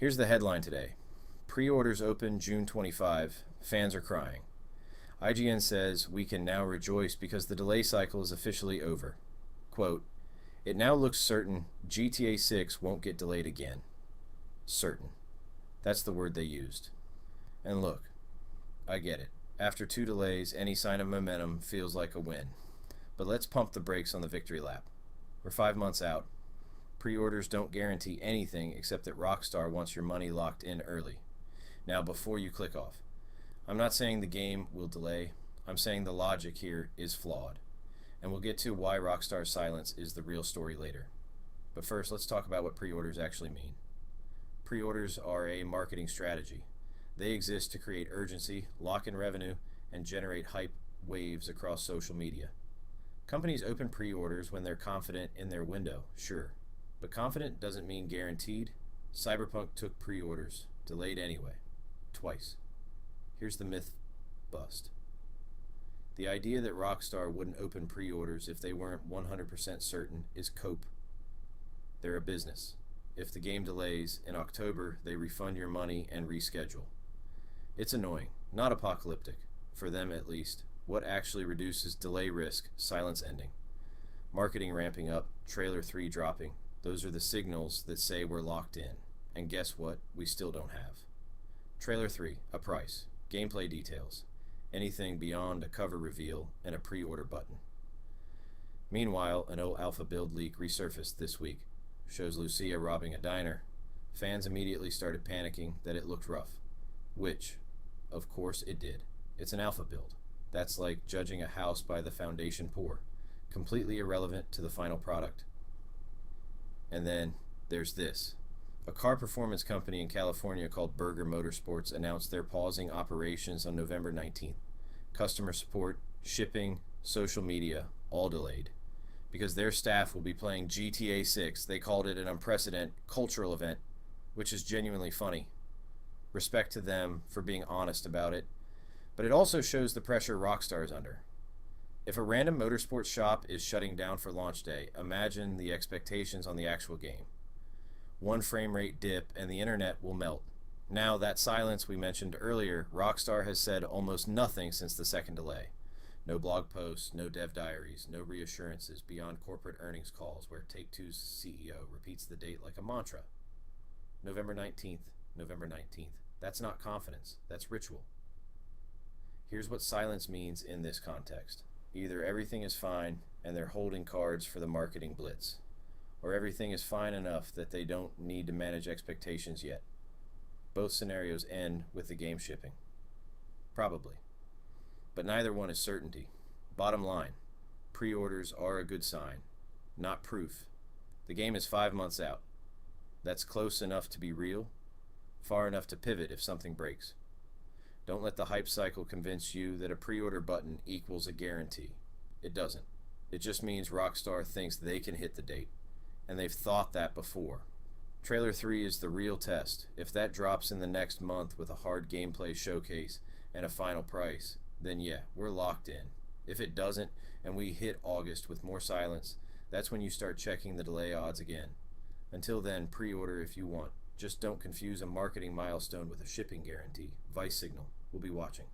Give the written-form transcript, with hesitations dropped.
Here's the headline today. Pre-orders open June 25. Fans are crying. IGN says we can now rejoice because the delay cycle is officially over. Quote, it now looks certain GTA 6 won't get delayed again. Certain. That's the word they used. And look, I get it. After 2 delays, any sign of momentum feels like a win. But let's pump the brakes on the victory lap. We're 5 months out. Pre-orders don't guarantee anything except that Rockstar wants your money locked in early. Now, before you click off, I'm not saying the game will delay. I'm saying the logic here is flawed. And we'll get to why Rockstar's silence is the real story later. But first, let's talk about what pre-orders actually mean. Pre-orders are a marketing strategy. They exist to create urgency, lock in revenue, and generate hype waves across social media. Companies open pre-orders when they're confident in their window, sure. But confident doesn't mean guaranteed. Cyberpunk took pre-orders, delayed anyway. Twice. Here's the myth bust. The idea that Rockstar wouldn't open pre-orders if they weren't 100% certain is cope. They're a business. If the game delays, in October they refund your money and reschedule. It's annoying, not apocalyptic, for them at least. What actually reduces delay risk? Silence ending. Marketing ramping up, trailer 3 dropping. Those are the signals that say we're locked in. And guess what? We still don't have. Trailer 3, a price, gameplay details, anything beyond a cover reveal and a pre-order button. Meanwhile, an old alpha build leak resurfaced this week. Shows Lucia robbing a diner. Fans immediately started panicking that it looked rough. Which, of course, it did. It's an alpha build. That's like judging a house by the foundation pour. Completely irrelevant to the final product. And then there's this. A car performance company in California called Berger Motorsports announced they're pausing operations on November 19th. Customer support, shipping, social media, all delayed. Because their staff will be playing GTA 6. They called it an unprecedented cultural event, which is genuinely funny. Respect to them for being honest about it. But it also shows the pressure Rockstar is under. If a random motorsports shop is shutting down for launch day, imagine the expectations on the actual game. 1 frame rate dip and the internet will melt. Now, that silence we mentioned earlier, Rockstar has said almost nothing since the second delay. No blog posts, no dev diaries, no reassurances beyond corporate earnings calls where Take-Two's CEO repeats the date like a mantra. November 19th, November 19th. That's not confidence, that's ritual. Here's what silence means in this context. Either everything is fine and they're holding cards for the marketing blitz, or everything is fine enough that they don't need to manage expectations yet. Both scenarios end with the game shipping. Probably. But neither one is certainty. Bottom line, pre-orders are a good sign, not proof. The game is 5 months out. That's close enough to be real, far enough to pivot if something breaks. Don't let the hype cycle convince you that a pre-order button equals a guarantee. It doesn't. It just means Rockstar thinks they can hit the date. And they've thought that before. Trailer 3 is the real test. If that drops in the next month with a hard gameplay showcase and a final price, then yeah, we're locked in. If it doesn't, and we hit August with more silence, that's when you start checking the delay odds again. Until then, pre-order if you want. Just don't confuse a marketing milestone with a shipping guarantee. ViceSignal. We'll be watching.